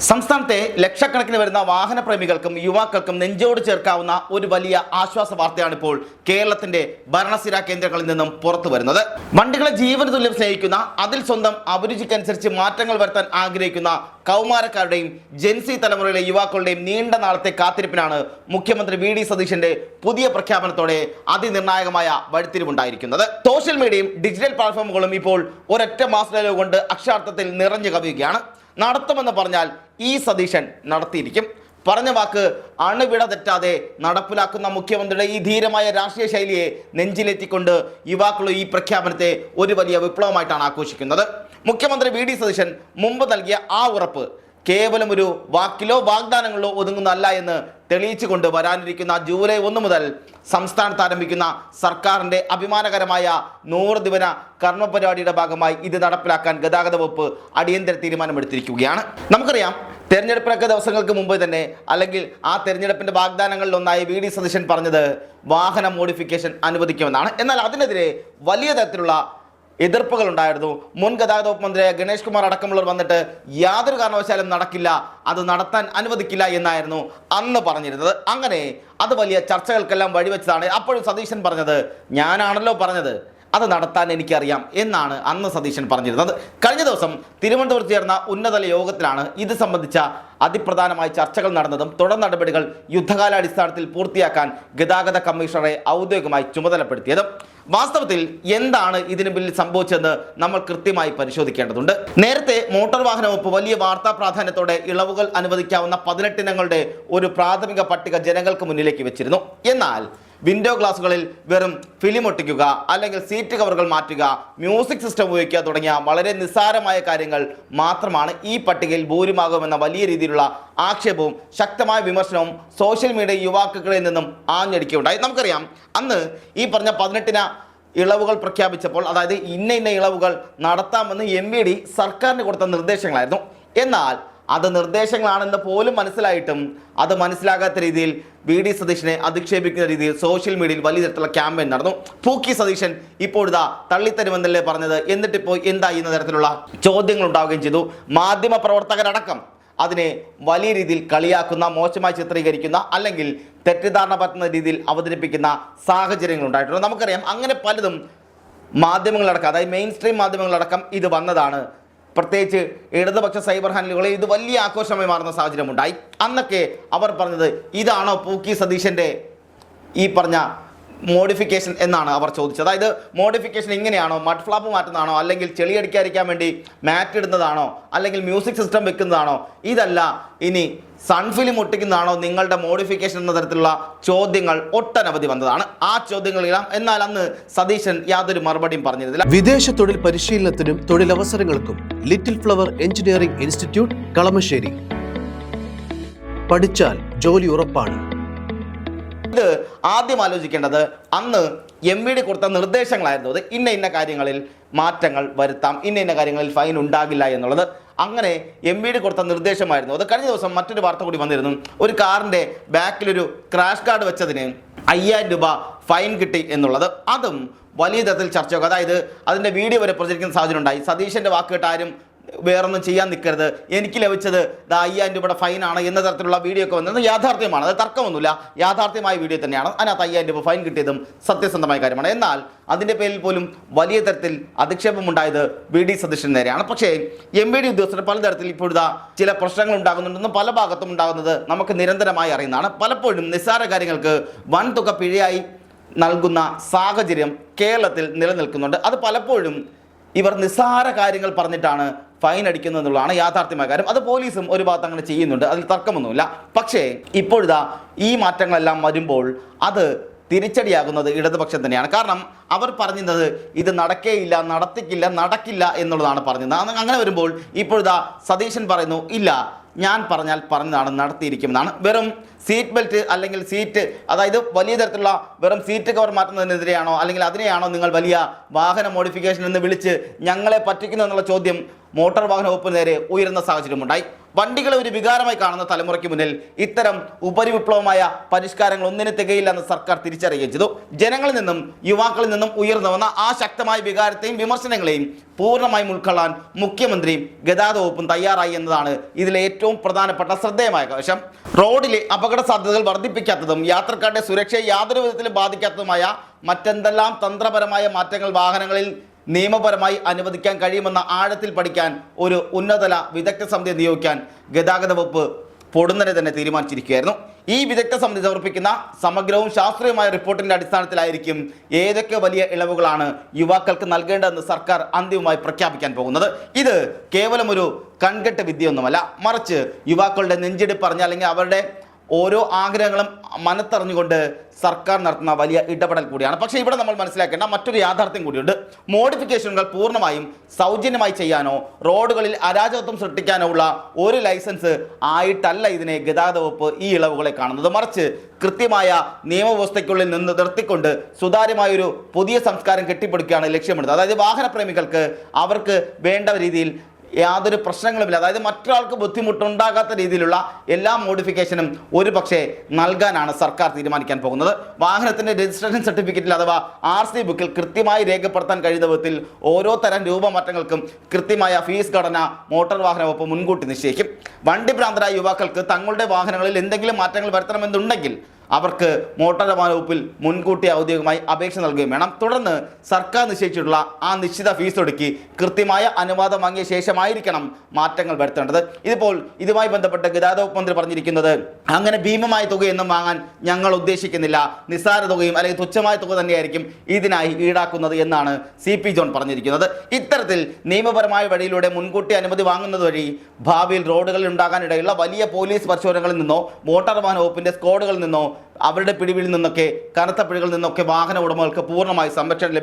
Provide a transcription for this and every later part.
സംസ്ഥാനത്തെ ലക്ഷക്കണക്കിന് വരുന്ന വാഹനപ്രേമികൾക്കും യുവാക്കൾക്കും നെഞ്ചോട് ചേർക്കാവുന്ന ഒരു വലിയ ആശ്വാസ വാർത്തയാണ് ഇപ്പോൾ കേരളത്തിന്റെ ഭരണസിരാ കേന്ദ്രങ്ങളിൽ നിന്നും പുറത്തു വരുന്നത്. വണ്ടികളെ ജീവന തുല്യം സ്നേഹിക്കുന്ന, അതിൽ സ്വന്തം അഭിരുചിക്കനുസരിച്ച് മാറ്റങ്ങൾ വരുത്താൻ ആഗ്രഹിക്കുന്ന കൗമാരക്കാരുടെയും ജെൻസി തലമുറയിലെ യുവാക്കളുടെയും നീണ്ട നാളത്തെ കാത്തിരിപ്പിനാണ് മുഖ്യമന്ത്രി വി.ഡി. സതീശന്റെ പുതിയ പ്രഖ്യാപനത്തോടെ അതിനിർണായകമായ വഴിത്തിരിവുണ്ടായിരിക്കുന്നത്. സോഷ്യൽ മീഡിയയും ഡിജിറ്റൽ പ്ലാറ്റ്ഫോമുകളും ഇപ്പോൾ ഒരൊറ്റ മാസ് ഡയലോഗ് കൊണ്ട് അക്ഷരാർത്ഥത്തിൽ നിറഞ്ഞു കവിയുകയാണ്. നടത്തുമെന്ന് പറഞ്ഞാൽ ഈ സതീശൻ നടത്തിയിരിക്കും. പറഞ്ഞ വാക്ക് അണുവിട തെറ്റാതെ നടപ്പിലാക്കുന്ന മുഖ്യമന്ത്രിയുടെ ഈ ധീരമായ രാഷ്ട്രീയ ശൈലിയെ നെഞ്ചിലെത്തിക്കൊണ്ട് യുവാക്കളും ഈ പ്രഖ്യാപനത്തെ ഒരു വലിയ വിപ്ലവമായിട്ടാണ് ആഘോഷിക്കുന്നത്. മുഖ്യമന്ത്രി വി.ഡി. സതീശൻ മുമ്പ് നൽകിയ ആ ഉറപ്പ് കേവലം ഒരു വാക്കിലോ വാഗ്ദാനങ്ങളിലോ ഒതുങ്ങുന്നതല്ല എന്ന് തെളിയിച്ചുകൊണ്ട് വരാനിരിക്കുന്ന ജൂലൈ 1 മുതൽ സംസ്ഥാനത്ത് ആരംഭിക്കുന്ന സർക്കാരിൻ്റെ അഭിമാനകരമായ 100 ദിവന കർമ്മ പരിപാടിയുടെ ഭാഗമായി ഇത് നടപ്പിലാക്കാൻ ഗതാഗത വകുപ്പ് അടിയന്തര തീരുമാനമെടുത്തിരിക്കുകയാണ്. നമുക്കറിയാം, തെരഞ്ഞെടുപ്പിനൊക്കെ ദിവസങ്ങൾക്ക് മുമ്പ് തന്നെ, അല്ലെങ്കിൽ ആ തെരഞ്ഞെടുപ്പിൻ്റെ വാഗ്ദാനങ്ങളിലൊന്നായി വി.ഡി. സതീശൻ പറഞ്ഞത് വാഹന മോഡിഫിക്കേഷൻ അനുവദിക്കുമെന്നാണ്. എന്നാൽ അതിനെതിരെ വലിയ തരത്തിലുള്ള എതിർപ്പുകൾ ഉണ്ടായിരുന്നു. മുൻ ഗതാഗത വകുപ്പ് മന്ത്രിയായ ഗണേഷ് കുമാർ അടക്കമുള്ളവർ വന്നിട്ട് യാതൊരു കാരണവശാലും നടക്കില്ല, അത് നടത്താൻ അനുവദിക്കില്ല എന്നായിരുന്നു അന്ന് പറഞ്ഞിരുന്നത്. അങ്ങനെ അത് വലിയ ചർച്ചകൾക്കെല്ലാം വഴിവെച്ചതാണ്. അപ്പോഴും സതീശൻ പറഞ്ഞത്, ഞാനാണല്ലോ പറഞ്ഞത്, അത് നടത്താൻ എനിക്കറിയാം എന്നാണ് അന്ന് സതീശൻ പറഞ്ഞിരുന്നത്. കഴിഞ്ഞ ദിവസം തിരുവനന്തപുരത്ത് ചേർന്ന ഉന്നതതല യോഗത്തിലാണ് ഇത് സംബന്ധിച്ച അതിപ്രധാനമായ ചർച്ചകൾ നടന്നതും തുടർ നടപടികൾ യുദ്ധകാലാടിസ്ഥാനത്തിൽ പൂർത്തിയാക്കാൻ ഗതാഗത കമ്മീഷണറെ ഔദ്യോഗികമായി ചുമതലപ്പെടുത്തിയതും. വാസ്തവത്തിൽ എന്താണ് ഇതിന് പിന്നിൽ സംഭവിച്ചതെന്ന് നമ്മൾ കൃത്യമായി പരിശോധിക്കേണ്ടതുണ്ട്. നേരത്തെ മോട്ടോർ വാഹന വകുപ്പ് വലിയ വാർത്താ പ്രാധാന്യത്തോടെ ഇളവുകൾ അനുവദിക്കാവുന്ന 18 ഇനങ്ങളുടെ ഒരു പ്രാഥമിക പട്ടിക ജനങ്ങൾക്ക് മുന്നിലേക്ക് വെച്ചിരുന്നു. എന്നാൽ വിൻഡോ ഗ്ലാസുകളിൽ വെറും ഫിലിം ഒട്ടിക്കുക, അല്ലെങ്കിൽ സീറ്റ് കവറുകൾ മാറ്റുക, മ്യൂസിക് സിസ്റ്റം ഉപയോഗിക്കുക തുടങ്ങിയ വളരെ നിസ്സാരമായ കാര്യങ്ങൾ മാത്രമാണ് ഈ പട്ടികയിൽ ഭൂരിഭാഗമെന്ന വലിയ രീതിയിലുള്ള ആക്ഷേപവും ശക്തമായ വിമർശനവും സോഷ്യൽ മീഡിയ യുവാക്കളിൽ നിന്നും ആഞ്ഞടിക്കുകയുണ്ടായി. നമുക്കറിയാം, അന്ന് ഈ പറഞ്ഞ 18 ഇളവുകൾ പ്രഖ്യാപിച്ചപ്പോൾ, അതായത് ഇന്ന ഇളവുകൾ നടത്താമെന്ന് MVD സർക്കാരിന് കൊടുത്ത നിർദ്ദേശങ്ങളായിരുന്നു. എന്നാൽ അത് നിർദ്ദേശങ്ങളാണെന്ന് പോലും മനസ്സിലായിട്ടും അത് മനസ്സിലാകാത്ത രീതിയിൽ വി.ഡി. സതീശനെ അധിക്ഷേപിക്കുന്ന രീതിയിൽ സോഷ്യൽ മീഡിയയിൽ വലിയ തരത്തിലുള്ള ക്യാമ്പയിൻ നടന്നു. പൂക്കി സതീശൻ ഇപ്പോഴിതാ തള്ളിത്തരുമെന്നല്ലേ പറഞ്ഞത്, എന്നിട്ടിപ്പോൾ എന്തായി എന്ന തരത്തിലുള്ള ചോദ്യങ്ങൾ ഉണ്ടാവുകയും ചെയ്തു. മാധ്യമ പ്രവർത്തകരടക്കം അതിനെ വലിയ രീതിയിൽ കളിയാക്കുന്ന, മോശമായി ചിത്രീകരിക്കുന്ന, അല്ലെങ്കിൽ തെറ്റിദ്ധാരണ പറ്റുന്ന രീതിയിൽ അവതരിപ്പിക്കുന്ന സാഹചര്യങ്ങൾ ഉണ്ടായിട്ടുണ്ട്. നമുക്കറിയാം, അങ്ങനെ പലതും മാധ്യമങ്ങളടക്കം, അതായത് മെയിൻ സ്ട്രീം മാധ്യമങ്ങളടക്കം ഇത് വന്നതാണ്. പ്രത്യേകിച്ച് ഇടതുപക്ഷ സൈബർ ഹാൻഡിലുകളിൽ ഇത് വലിയ ആഘോഷമായി മാറുന്ന സാഹചര്യമുണ്ടായി. അന്നൊക്കെ അവർ പറഞ്ഞത്, ഇതാണോ പൂക്കി സതീശൻ്റെ ഈ പറഞ്ഞ മോഡിഫിക്കേഷൻ എന്നാണ് അവർ ചോദിച്ചത്. അതായത് മോഡിഫിക്കേഷൻ ഇങ്ങനെയാണോ, മഡ് ഫ്ലാപ്പ് മാറ്റുന്നതാണോ, അല്ലെങ്കിൽ ചെളിയടിക്കാതിരിക്കാൻ വേണ്ടി മാറ്റ് ഇടുന്നതാണോ, അല്ലെങ്കിൽ മ്യൂസിക് സിസ്റ്റം വെക്കുന്നതാണോ, ഇതല്ല ഇനി സൺഫിലിം ഒട്ടിക്കുന്നതാണോ നിങ്ങളുടെ മോഡിഫിക്കേഷൻ എന്ന തരത്തിലുള്ള ചോദ്യങ്ങൾ ഒട്ടനവധി വന്നതാണ്. ആ ചോദ്യങ്ങളിലാം എന്നാൽ അന്ന് സതീശൻ യാതൊരു മറുപടിയും പറഞ്ഞിരുന്നില്ല. വിദേശ തൊഴിൽ പരിശീലനത്തിനും തൊഴിലവസരങ്ങൾക്കും little flower engineering institute Kalamassery. പഠിച്ചാൽ ജോലി ഉറപ്പാണ്. ഇത് ആദ്യം ആലോചിക്കേണ്ടത് അന്ന് MVD കൊടുത്ത നിർദ്ദേശങ്ങളായിരുന്നു. അത് ഇന്ന കാര്യങ്ങളിൽ മാറ്റങ്ങൾ വരുത്താം, ഇന്ന കാര്യങ്ങളിൽ ഫൈൻ ഉണ്ടാകില്ല എന്നുള്ളത്. അങ്ങനെ MVD കൊടുത്ത നിർദ്ദേശമായിരുന്നു അത്. കഴിഞ്ഞ ദിവസം മറ്റൊരു വാർത്ത കൂടി വന്നിരുന്നു. ഒരു കാറിൻ്റെ ബാക്കിലൊരു ക്രാഷ് കാർഡ് വെച്ചതിന് 5000 രൂപ ഫൈൻ കിട്ടി എന്നുള്ളത്. അതും വലിയ തരത്തിൽ ചർച്ചയാകും. അതായത് അതിൻ്റെ വീഡിയോ വരെ പ്രചരിക്കുന്ന സാഹചര്യം ഉണ്ടായി. സതീശൻ്റെ വാക്ക് കേട്ട് ആരും വേറൊന്നും ചെയ്യാൻ നിൽക്കരുത്, എനിക്ക് ലഭിച്ചത് 5000 രൂപയുടെ ഫൈനാണ് എന്ന തരത്തിലുള്ള വീഡിയോ ഒക്കെ വന്നത് യാഥാർത്ഥ്യമാണ്. അത് തർക്കമൊന്നുമില്ല, യാഥാർത്ഥ്യമായ വീഡിയോ തന്നെയാണ്. അതിനകത്ത് 5000 രൂപ ഫൈൻ കിട്ടിയതും സത്യസന്ധമായ കാര്യമാണ്. എന്നാൽ അതിൻ്റെ പേരിൽ പോലും വലിയ തരത്തിൽ അധിക്ഷേപമുണ്ടായത് വി.ഡി. സതീശന് നേരെയാണ്. പക്ഷേ MVD ഉദ്യോഗസ്ഥർ പലതരത്തിൽ ഇപ്പോഴത്തെ ചില പ്രശ്നങ്ങൾ ഉണ്ടാകുന്നുണ്ടെന്നും പല ഭാഗത്തും ഉണ്ടാകുന്നത് നമുക്ക് നിരന്തരമായി അറിയുന്നതാണ്. പലപ്പോഴും നിസ്സാര കാര്യങ്ങൾക്ക് വൻതുക പിഴയായി നൽകുന്ന സാഹചര്യം കേരളത്തിൽ നിലനിൽക്കുന്നുണ്ട്. അത് പലപ്പോഴും ഇവർ നിസ്സാര കാര്യങ്ങൾ പറഞ്ഞിട്ടാണ് ഫൈൻ അടിക്കുന്നത് എന്നുള്ളതാണ് യാഥാർത്ഥ്യമായ കാര്യം. അത് പോലീസും ഒരു ഭാഗത്ത് അങ്ങനെ ചെയ്യുന്നുണ്ട്, അതിൽ തർക്കമൊന്നുമില്ല. പക്ഷേ ഇപ്പോഴിതാ ഈ മാറ്റങ്ങളെല്ലാം വരുമ്പോൾ അത് തിരിച്ചടിയാകുന്നത് ഇടതുപക്ഷം തന്നെയാണ്. കാരണം അവർ പറഞ്ഞത് ഇത് നടക്കേയില്ല, നടക്കില്ല എന്നുള്ളതാണ് പറഞ്ഞത്. അങ്ങനെ വരുമ്പോൾ ഇപ്പോഴിതാ സതീശൻ പറയുന്നു, ഇല്ല, ഞാൻ പറഞ്ഞാൽ പറഞ്ഞതാണ്, നടത്തിയിരിക്കുമെന്നാണ്. വെറും സീറ്റ് ബെൽറ്റ് അല്ലെങ്കിൽ സീറ്റ്, അതായത് വലിയ തരത്തിലുള്ള വെറും സീറ്റ് കവർ മാറ്റുന്നതിനെതിരെയാണോ, അല്ലെങ്കിൽ അതിനെയാണോ നിങ്ങൾ വലിയ വാഹന മോഡിഫിക്കേഷൻ എന്ന് വിളിച്ച് ഞങ്ങളെ പറ്റിക്കുന്നു എന്നുള്ള ചോദ്യം മോട്ടോർ വാഹന വകുപ്പിന് നേരെ ഉയർന്ന സാഹചര്യമുണ്ടായി. വണ്ടികളെ ഒരു വികാരമായി കാണുന്ന തലമുറയ്ക്ക് മുന്നിൽ ഇത്തരം ഉപരിവിപ്ലവമായ പരിഷ്കാരങ്ങൾ ഒന്നിന് തികയില്ലെന്ന് സർക്കാർ തിരിച്ചറിയുകയും ചെയ്തു. ജനങ്ങളിൽ നിന്നും യുവാക്കളിൽ നിന്നും ഉയർന്നു വന്ന ആ ശക്തമായ വികാരത്തെയും വിമർശനങ്ങളെയും പൂർണ്ണമായും ഉൾക്കൊള്ളാൻ മുഖ്യമന്ത്രിയും ഗതാഗത വകുപ്പും തയ്യാറായി എന്നതാണ് ഇതിലെ ഏറ്റവും ഏറ്റവും പ്രധാനപ്പെട്ട ശ്രദ്ധേയമായ വശം. റോഡിലെ അപകട സാധ്യതകൾ വർദ്ധിപ്പിക്കാത്തതും യാത്രക്കാരുടെ സുരക്ഷയെ യാതൊരു വിധത്തിലും ബാധിക്കാത്തതുമായ മറ്റെന്തെല്ലാം തന്ത്രപരമായ മാറ്റങ്ങൾ വാഹനങ്ങളിൽ നിയമപരമായി അനുവദിക്കാൻ കഴിയുമെന്ന ആഴത്തിൽ പഠിക്കാൻ ഒരു ഉന്നതതല വിദഗ്ധ സമിതി നിയോഗിക്കാൻ ഗതാഗത വകുപ്പ് പൊടുന്നനെ തന്നെ തീരുമാനിച്ചിരിക്കുകയായിരുന്നു. ഈ വിദഗ്ധ സമിതി സമർപ്പിക്കുന്ന സമഗ്രവും ശാസ്ത്രീയമായ റിപ്പോർട്ടിന്റെ അടിസ്ഥാനത്തിലായിരിക്കും ഏതൊക്കെ വലിയ ഇളവുകളാണ് യുവാക്കൾക്ക് നൽകേണ്ടതെന്ന് സർക്കാർ അന്തിമമായി പ്രഖ്യാപിക്കാൻ പോകുന്നത്. ഇത് കേവലം ഒരു കൺകെട്ട് വിദ്യയൊന്നുമല്ല, മറിച്ച് യുവാക്കളുടെ നെഞ്ചിടിപ്പ് പറഞ്ഞ അല്ലെങ്കിൽ അവരുടെ ഓരോ ആഗ്രഹങ്ങളും മനത്തറിഞ്ഞുകൊണ്ട് സർക്കാർ നടത്തുന്ന വലിയ ഇടപെടൽ കൂടിയാണ്. പക്ഷേ ഇവിടെ നമ്മൾ മനസ്സിലാക്കേണ്ട മറ്റൊരു യാഥാർത്ഥ്യം കൂടിയുണ്ട്. മോഡിഫിക്കേഷനുകൾ പൂർണ്ണമായും സൗജന്യമായി ചെയ്യാനോ റോഡുകളിൽ അരാജകത്വം സൃഷ്ടിക്കാനോ ഉള്ള ഒരു ലൈസൻസ് ആയിട്ടല്ല ഇതിനെ ഗതാഗത വകുപ്പ് ഈ ഇളവുകളെ കാണുന്നത്. മറിച്ച് കൃത്യമായ നിയമവ്യവസ്ഥയ്ക്കുള്ളിൽ നിന്ന് നിർത്തിക്കൊണ്ട് സുതാര്യമായൊരു പുതിയ സംസ്കാരം കെട്ടിപ്പടുക്കുകയാണ് ലക്ഷ്യമിടുന്നത്. അതായത് വാഹനപ്രേമികൾക്ക് അവർക്ക് വേണ്ട രീതിയിൽ യാതൊരു പ്രശ്നങ്ങളുമില്ല, അതായത് മറ്റൊരാൾക്ക് ബുദ്ധിമുട്ടുണ്ടാകാത്ത രീതിയിലുള്ള എല്ലാ മോഡിഫിക്കേഷനും ഒരു പക്ഷേ നൽകാനാണ് സർക്കാർ തീരുമാനിക്കാൻ പോകുന്നത്. വാഹനത്തിൻ്റെ രജിസ്ട്രേഷൻ സർട്ടിഫിക്കറ്റിൽ അഥവാ RC ബുക്കിൽ കൃത്യമായി രേഖപ്പെടുത്താൻ കഴിയുന്ന വിധത്തിൽ ഓരോ തരം രൂപമാറ്റങ്ങൾക്കും കൃത്യമായ ഫീസ് ഘടന മോട്ടോർ വാഹന വകുപ്പ് മുൻകൂട്ടി നിശ്ചയിക്കും. വണ്ടി ഭ്രാന്തരായ യുവാക്കൾക്ക് തങ്ങളുടെ വാഹനങ്ങളിൽ എന്തെങ്കിലും മാറ്റങ്ങൾ വരുത്തണമെന്നുണ്ടെങ്കിൽ അവർക്ക് മോട്ടോർ വാഹന വകുപ്പിൽ മുൻകൂട്ടി ഔദ്യോഗികമായി അപേക്ഷ നൽകുകയും വേണം. തുടർന്ന് സർക്കാർ നിശ്ചയിച്ചിട്ടുള്ള ആ നിശ്ചിത ഫീസ് ഒടുക്കി കൃത്യമായ അനുവാദം വാങ്ങിയ ശേഷമായിരിക്കണം മാറ്റങ്ങൾ വരുത്തേണ്ടത്. ഇതിപ്പോൾ ഇതുമായി ബന്ധപ്പെട്ട് ഗതാഗത വകുപ്പ് മന്ത്രി പറഞ്ഞിരിക്കുന്നത് അങ്ങനെ ഭീമമായ തുകയൊന്നും വാങ്ങാൻ ഞങ്ങൾ ഉദ്ദേശിക്കുന്നില്ല, നിസ്സാര തുകയും അല്ലെങ്കിൽ തുച്ഛമായ തുക തന്നെയായിരിക്കും ഇതിനായി ഈടാക്കുന്നത് എന്നാണ് CP ജോൺ പറഞ്ഞിരിക്കുന്നത്. ഇത്തരത്തിൽ നിയമപരമായ വഴിയിലൂടെ മുൻകൂട്ടി അനുമതി വാങ്ങുന്നത് വഴി ഭാവിയിൽ റോഡുകളിൽ ഉണ്ടാകാനിടയുള്ള വലിയ പോലീസ് പരിശോധനകളിൽ നിന്നോ മോട്ടോർ വാഹന വകുപ്പിന്റെ സ്ക്വാഡുകളിൽ നിന്നോ അവരുടെ പിടിവിൽ നിന്നൊക്കെ കനത്ത പിടികളിൽ നിന്നൊക്കെ വാഹന ഉടമകൾക്ക് പൂർണ്ണമായി സംരക്ഷണം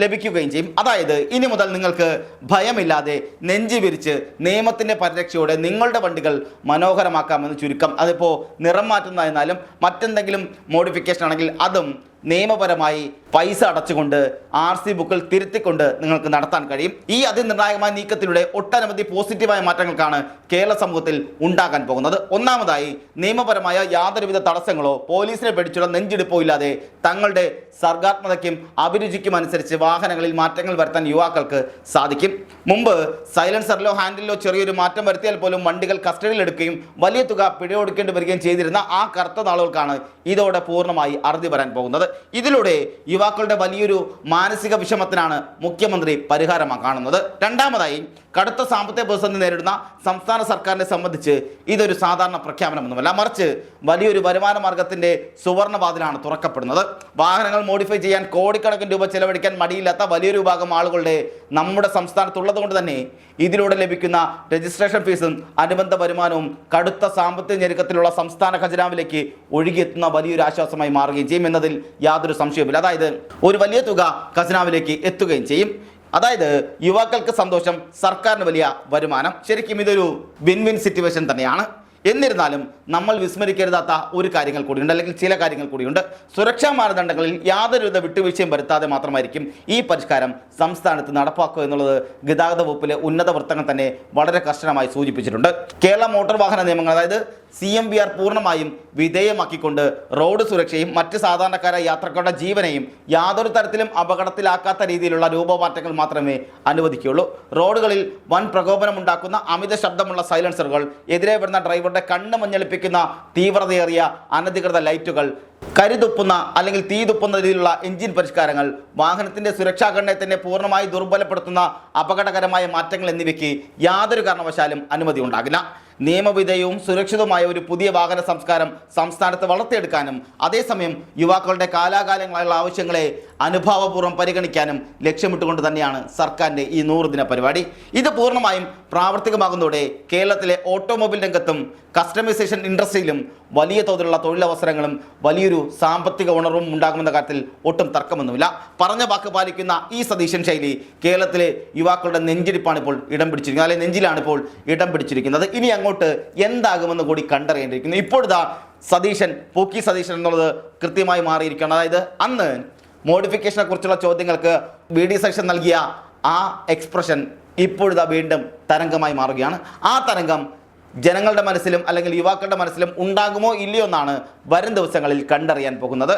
ലഭിക്കുകയും ചെയ്യും. അതായത് ഇനി മുതൽ നിങ്ങൾക്ക് ഭയമില്ലാതെ നെഞ്ചി വിരിച്ച് നിയമത്തിൻ്റെ പരിരക്ഷയോടെ നിങ്ങളുടെ വണ്ടികൾ മനോഹരമാക്കാമെന്ന് ചുരുക്കം. അതിപ്പോൾ നിറം മാറ്റുന്നതായിരുന്നാലും മറ്റെന്തെങ്കിലും മോഡിഫിക്കേഷൻ ആണെങ്കിൽ അതും നിയമപരമായി പൈസ അടച്ചുകൊണ്ട് RC ബുക്കിൽ തിരുത്തിക്കൊണ്ട് നിങ്ങൾക്ക് നടത്താൻ കഴിയും. ഈ അതിനിർണായകമായ നീക്കത്തിലൂടെ ഒട്ടനവധി പോസിറ്റീവായ മാറ്റങ്ങൾക്കാണ് കേരള സമൂഹത്തിൽ ഉണ്ടാകാൻ പോകുന്നത്. ഒന്നാമതായി, നിയമപരമായ യാതൊരുവിധ തടസ്സങ്ങളോ പോലീസിനെ പേടിച്ചുള്ള നെഞ്ചിടിപ്പോ ഇല്ലാതെ തങ്ങളുടെ സർഗാത്മകതയ്ക്കും അഭിരുചിക്കും അനുസരിച്ച് വാഹനങ്ങളിൽ മാറ്റങ്ങൾ വരുത്താൻ യുവാക്കൾക്ക് സാധിക്കും. മുമ്പ് സൈലൻസറിലോ ഹാൻഡിലോ ചെറിയൊരു മാറ്റം വരുത്തിയാൽ പോലും വണ്ടികൾ കസ്റ്റഡിയിൽ എടുക്കുകയും വലിയ തുക പിഴയൊടുക്കേണ്ടി വരികയും ചെയ്തിരുന്ന ആ കറുത്ത നാളുകൾക്കാണ് ഇതോടെ പൂർണ്ണമായി അറുതി വരാൻ പോകുന്നത്. ഇതിലൂടെ യുവാക്കളുടെ വലിയൊരു മാനസിക വിഷമത്തിനാണ് മുഖ്യമന്ത്രി പരിഹാരമായി കാണുന്നത്. രണ്ടാമതായി, കടുത്ത സാമ്പത്തിക പ്രതിസന്ധി നേരിടുന്ന സംസ്ഥാന സർക്കാരിനെ സംബന്ധിച്ച് ഇതൊരു സാധാരണ പ്രഖ്യാപനമൊന്നുമല്ല, മറിച്ച് വലിയൊരു വരുമാന മാർഗത്തിന്റെ സുവർണവാതിലാണ് തുറക്കപ്പെടുന്നത്. വാഹനങ്ങൾ മോഡിഫൈ ചെയ്യാൻ കോടിക്കണക്കിന് രൂപ ചെലവഴിക്കാൻ മടിയില്ലാത്ത വലിയൊരു വിഭാഗം ആളുകളുടെ നമ്മുടെ സംസ്ഥാനത്തുള്ളത് കൊണ്ട് തന്നെ ഇതിലൂടെ ലഭിക്കുന്ന രജിസ്ട്രേഷൻ ഫീസും അനുബന്ധ വരുമാനവും കടുത്ത സാമ്പത്തിക ഞെരുക്കത്തിലുള്ള സംസ്ഥാന ഖജനാവിലേക്ക് ഒഴുകിയെത്തുന്ന വലിയൊരു ആശ്വാസമായി മാറുകയും ചെയ്യും എന്നതിൽ യാതൊരു സംശയവുമില്ല. അതായത് ഒരു വലിയ തുക ഖജനാവിലേക്ക് എത്തുകയും ചെയ്യും. അതായത് യുവാക്കൾക്ക് സന്തോഷം, സർക്കാരിന് വലിയ വരുമാനം. ശരിക്കും ഇതൊരു വിൻ വിൻ സിറ്റുവേഷൻ തന്നെയാണ്. എന്നിരുന്നാലും നമ്മൾ വിസ്മരിക്കരുതാത്ത ഒരു കാര്യങ്ങൾ കൂടിയുണ്ട്, അല്ലെങ്കിൽ ചില കാര്യങ്ങൾ കൂടിയുണ്ട്. സുരക്ഷാ മാനദണ്ഡങ്ങളിൽ യാതൊരുവിധ വിട്ടുവീഴ്ചയും വരുത്താതെ മാത്രമായിരിക്കും ഈ പരിഷ്കാരം സംസ്ഥാനത്ത് നടപ്പാക്കുക എന്നുള്ളത് ഗതാഗത വകുപ്പിലെ ഉന്നത വൃത്തങ്ങൾ തന്നെ വളരെ കർശനമായി സൂചിപ്പിച്ചിട്ടുണ്ട്. കേരള മോട്ടോർ വാഹന നിയമങ്ങൾ അതായത് CMVR പൂർണ്ണമായും വിധേയമാക്കിക്കൊണ്ട് റോഡ് സുരക്ഷയും മറ്റ് സാധാരണക്കാരായ യാത്രക്കാരുടെ ജീവനെയും യാതൊരു തരത്തിലും അപകടത്തിലാക്കാത്ത രീതിയിലുള്ള രൂപമാറ്റങ്ങൾ മാത്രമേ അനുവദിക്കുകയുള്ളൂ. റോഡുകളിൽ വൻ പ്രകോപനമുണ്ടാക്കുന്ന അമിത ശബ്ദമുള്ള സൈലൻസറുകൾ, എതിരെ വരുന്ന ഡ്രൈവറുടെ കണ്ണ് മഞ്ഞളിപ്പിക്കുന്ന തീവ്രതയേറിയ അനധികൃത ലൈറ്റുകൾ, കരിതുപ്പുന്ന അല്ലെങ്കിൽ തീ തുപ്പുന്ന രീതിയിലുള്ള എഞ്ചിൻ പരിഷ്കാരങ്ങൾ, വാഹനത്തിൻ്റെ സുരക്ഷാ ഘടനയെ തന്നെ പൂർണ്ണമായി ദുർബലപ്പെടുത്തുന്ന അപകടകരമായ മാറ്റങ്ങൾ എന്നിവയ്ക്ക് യാതൊരു കാരണവശാലും അനുമതി ഉണ്ടാകില്ല. നിയമവിധേയവും സുരക്ഷിതവുമായ ഒരു പുതിയ വാഹന സംസ്കാരം സംസ്ഥാനത്ത് വളർത്തിയെടുക്കാനും അതേസമയം യുവാക്കളുടെ കാലാകാലങ്ങളായുള്ള ആവശ്യങ്ങളെ അനുഭാവപൂർവ്വം പരിഗണിക്കാനും ലക്ഷ്യമിട്ടുകൊണ്ട് തന്നെയാണ് സർക്കാരിൻ്റെ ഈ 100 ദിന പരിപാടി. ഇത് പൂർണ്ണമായും പ്രാവർത്തികമാകുന്നതോടെ കേരളത്തിലെ ഓട്ടോമൊബൈൽ രംഗത്തും കസ്റ്റമൈസേഷൻ ഇൻഡസ്ട്രിയിലും വലിയ തോതിലുള്ള തൊഴിലവസരങ്ങളും വലിയൊരു സാമ്പത്തിക ഉണർവും ഉണ്ടാകുമെന്ന കാര്യത്തിൽ ഒട്ടും തർക്കമൊന്നുമില്ല. പറഞ്ഞ വാക്ക് പാലിക്കുന്ന ഈ സതീശൻ ശൈലി കേരളത്തിലെ യുവാക്കളുടെ നെഞ്ചിടിപ്പാണ് ഇപ്പോൾ ഇടം പിടിച്ചിരിക്കുന്നത്, അല്ലെങ്കിൽ നെഞ്ചിലാണ് ഇപ്പോൾ ഇടം പിടിച്ചിരിക്കുന്നത്. ഇനി അങ്ങോട്ട് എന്താകുമെന്ന് കൂടി കണ്ടറിയേണ്ടിയിരിക്കുന്നു. ഇപ്പോഴിതാ പൂക്കി സതീശൻ എന്നുള്ളത് കൃത്യമായി മാറിയിരിക്കുകയാണ്. അതായത് അന്ന് മോഡിഫിക്കേഷനെ കുറിച്ചുള്ള ചോദ്യങ്ങൾക്ക് VD സെക്ഷൻ നൽകിയ ആ എക്സ്പ്രഷൻ ഇപ്പോഴിതാ വീണ്ടും തരംഗമായി മാറുകയാണ്. ആ തരംഗം ജനങ്ങളുടെ മനസ്സിലും അല്ലെങ്കിൽ യുവാക്കളുടെ മനസ്സിലും ഉണ്ടാകുമോ ഇല്ലയോ എന്നാണ് വരും ദിവസങ്ങളിൽ കണ്ടറിയാൻ പോകുന്നത്.